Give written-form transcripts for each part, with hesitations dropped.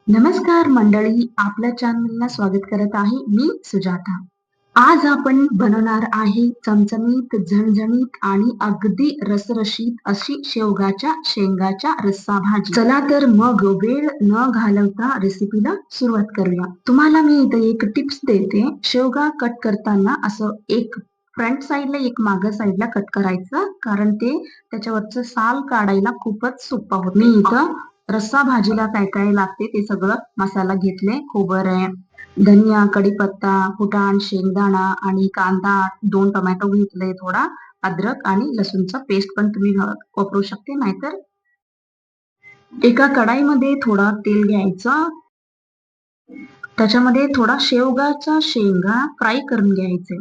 नमस्कार मंडळी, आपल्या चॅनलला स्वागत करत आहे मी सुजाता. आज आपण बनवणार आहे चमचमीत, झणझणीत आणि अगदी रसरशीत अशी शेवगाच्या शेंगाच्या रस्सा भाजी. चला तर मग वेळ न घालवता रेसिपीला सुरुवात करूया. तुम्हाला मी इथे एक टिप्स देते. शेवगा कट करताना असं एक फ्रंट साईडला एक माग साईडला कट करायचं, कारण ते त्याच्यावरचं साल काढायला खूपच सोपं होत. मी इथं रस्सा भाजीला काय काय लागते ते सगळं मसाला घेतले. खोबरं, धनिया, कढीपत्ता, फुटाण, शेंगदाणा आणि कांदा, 2 टोमॅटो घेतले, थोडा अद्रक आणि लसूणचा पेस्ट पण तुम्ही वापरू शकते. नाहीतर एका कढाईमध्ये थोडा तेल घ्यायचा, त्याच्यामध्ये थोडा शेवगाचा शेंगा फ्राय करून घ्यायचे.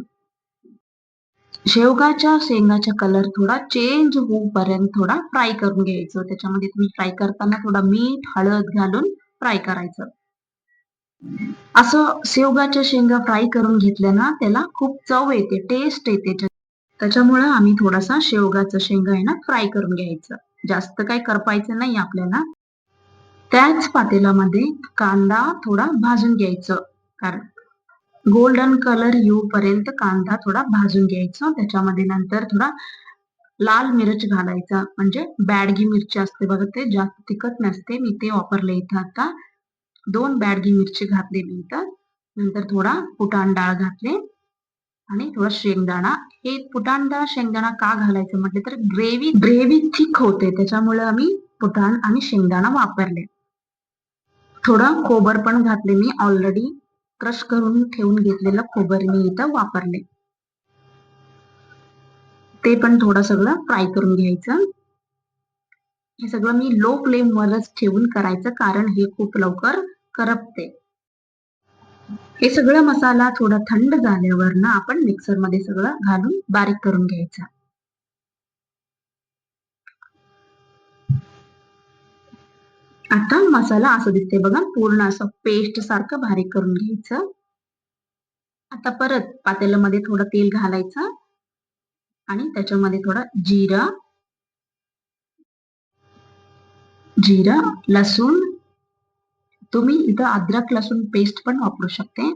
शेवगाच्या शेंगाचा कलर थोडा चेंज होऊपर्यंत थोडा फ्राय करून घ्यायचं. त्याच्यामध्ये तुम्ही फ्राय करताना थोडा मीठ, हळद घालून फ्राय करायचं. असं शेवगाच्या शेंगा फ्राय करून घेतल्या ना, त्याला खूप चव येते, टेस्ट येते. त्याच्यामुळं आम्ही थोडासा शेवगाचा शेंगा आहे ना फ्राय करून घ्यायचं. जास्त काय करपायचं नाही आपल्याला. त्याच पातेल्यामध्ये कांदा थोडा भाजून घ्यायचं, कारण गोल्डन कलर येऊपर्यंत कांदा थोडा भाजून घ्यायचा. त्याच्यामध्ये नंतर थोडा लाल मिरच घालायचा, म्हणजे बॅडगी मिरची असते बघा, ते जास्त तिखट नसते. मी ते वापरले इथं. आता 2 बॅडगी मिरची घातले मी इथं. नंतर थोडा फुटाण डाळ घातले आणि थोडा शेंगदाणा. हे फुटाण डाळ शेंगदाणा का घालायचं म्हटलं तर ग्रेव्ही थिक होते, त्याच्यामुळे आम्ही फुटाण आणि शेंगदाणा वापरले. थोडं खोबर पण घातले, मी ऑलरेडी क्रश करून ठेवून घेतलेलं खोबर मी इथं वापरले. ते पण थोडं सगळं फ्राय करून घ्यायचं. हे सगळं मी लो फ्लेम वरच ठेवून करायचं, कारण हे खूप लवकर करपते. हे सगळं मसाला थोडा थंड झाल्यावर ना आपण मिक्सर मध्ये सगळं घालून बारीक करून घ्यायचा. आता मसाला असं दिसते बघा, पूर्ण असं पेस्ट सारखं बारीक करून घ्यायचं. आता परत पातेल्यामध्ये थोडं तेल घालायचं आणि त्याच्यामध्ये थोडं जिरं, लसूण, तुम्ही इथं अद्रक लसूण पेस्ट पण वापरू शकते.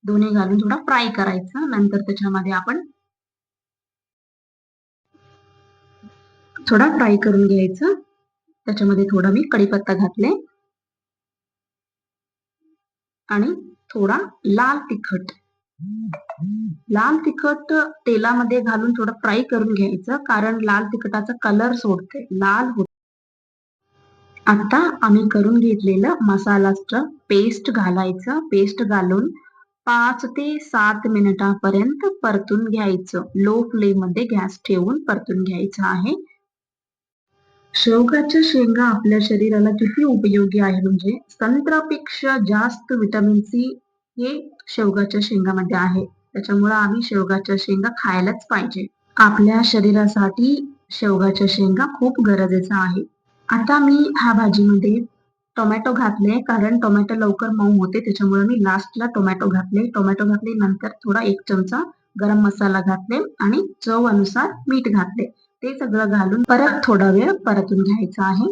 दोन्ही घालून थोडा फ्राय करायचं. नंतर त्याच्यामध्ये आपण थोडा फ्राय करून घ्यायचं. त्याच्यामध्ये थोडा मी कढीपत्ता घातले आणि थोडा लाल तिखट. लाल तिखट तेलामध्ये घालून थोडं फ्राय करून घ्यायचं, कारण लाल तिखटाचा कलर सोडते, लाल होते. आता आम्ही करून घेतलेलं मसालाचं पेस्ट घालायचं. पेस्ट घालून 5 ते 7 मिनिटापर्यंत परतून घ्यायचं. लो फ्लेम मध्ये गॅस ठेवून परतून घ्यायचं आहे. शेवगाच्या शेंगा आपल्या शरीराला किती उपयोगी आहे, म्हणजे संत्र्यापेक्षा जास्त व्हिटॅमिन सी हे शेवगाच्या शेंगामध्ये आहे. त्याच्यामुळे आम्ही शेवगाच्या शेंगा खायलाच पाहिजे. आपल्या शरीरासाठी शेवगाच्या शेंगा खूप गरजेचं आहे. आता मी ह्या भाजीमध्ये टोमॅटो घातले, कारण टोमॅटो लवकर मऊ होते, त्याच्यामुळे मी लास्टला टोमॅटो घातले. नंतर थोडा 1 चमचा गरम मसाला घातले आणि चव अनुसार मीठ घातले. ते सगळं घालून परत थोडा वेळ परतून घ्यायचं आहे.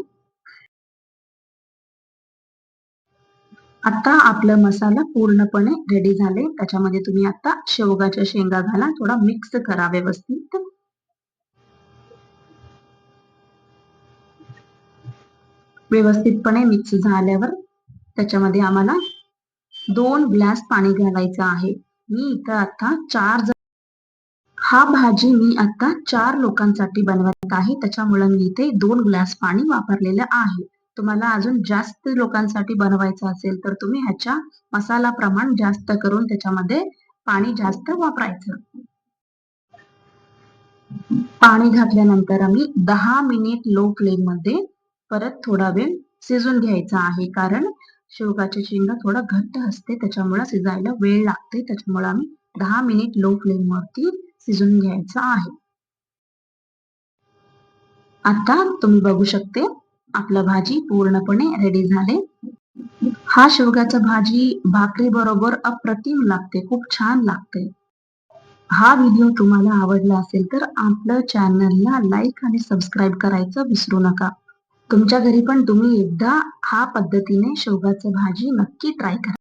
आता आपला मसाला पूर्णपणे रेडी झाले. त्याच्यामध्ये तुम्ही आता शेवगाच्या शेंगा घाला, थोडा मिक्स करा व्यवस्थित. व्यवस्थितपणे मिक्स झाल्यावर त्याच्यामध्ये आम्हाला 2 ग्लास पाणी घालायचं आहे. मी इथं आता हा भाजी मी आता 4 लोकांसाठी बनवत आहे, त्याच्यामुळे मी इथे 2 ग्लास पाणी वापरलेलं आहे. तुम्हाला अजून जास्त लोकांसाठी बनवायचं असेल तर तुम्ही ह्याच्या मसाला प्रमाण जास्त करून त्याच्यामध्ये पाणी जास्त वापरायचं. पाणी घातल्यानंतर आम्ही 10 मिनिट लो फ्लेम मध्ये परत थोडा वेळ शिजून घ्यायचा आहे, कारण शेवगाची शेंगा थोडा घट्ट असते, त्याच्यामुळे शिजायला वेळ लागते. त्याच्यामुळे आम्ही 10 मिनिट लो फ्लेम वरती शिजून घ्यायचं आहे. आता तुम्ही बघू शकते आपलं भाजी पूर्णपणे रेडी झाले. हा शेवगाचा भाजी भाकरी बरोबर अप्रतिम लागते, खूप छान लागते. हा व्हिडिओ तुम्हाला आवडला असेल तर आपलं चॅनलला लाईक आणि सबस्क्राईब करायचं विसरू नका. तुमच्या घरी पण तुम्ही एकदा हा पद्धतीने शेवगाचं भाजी नक्की ट्राय करा.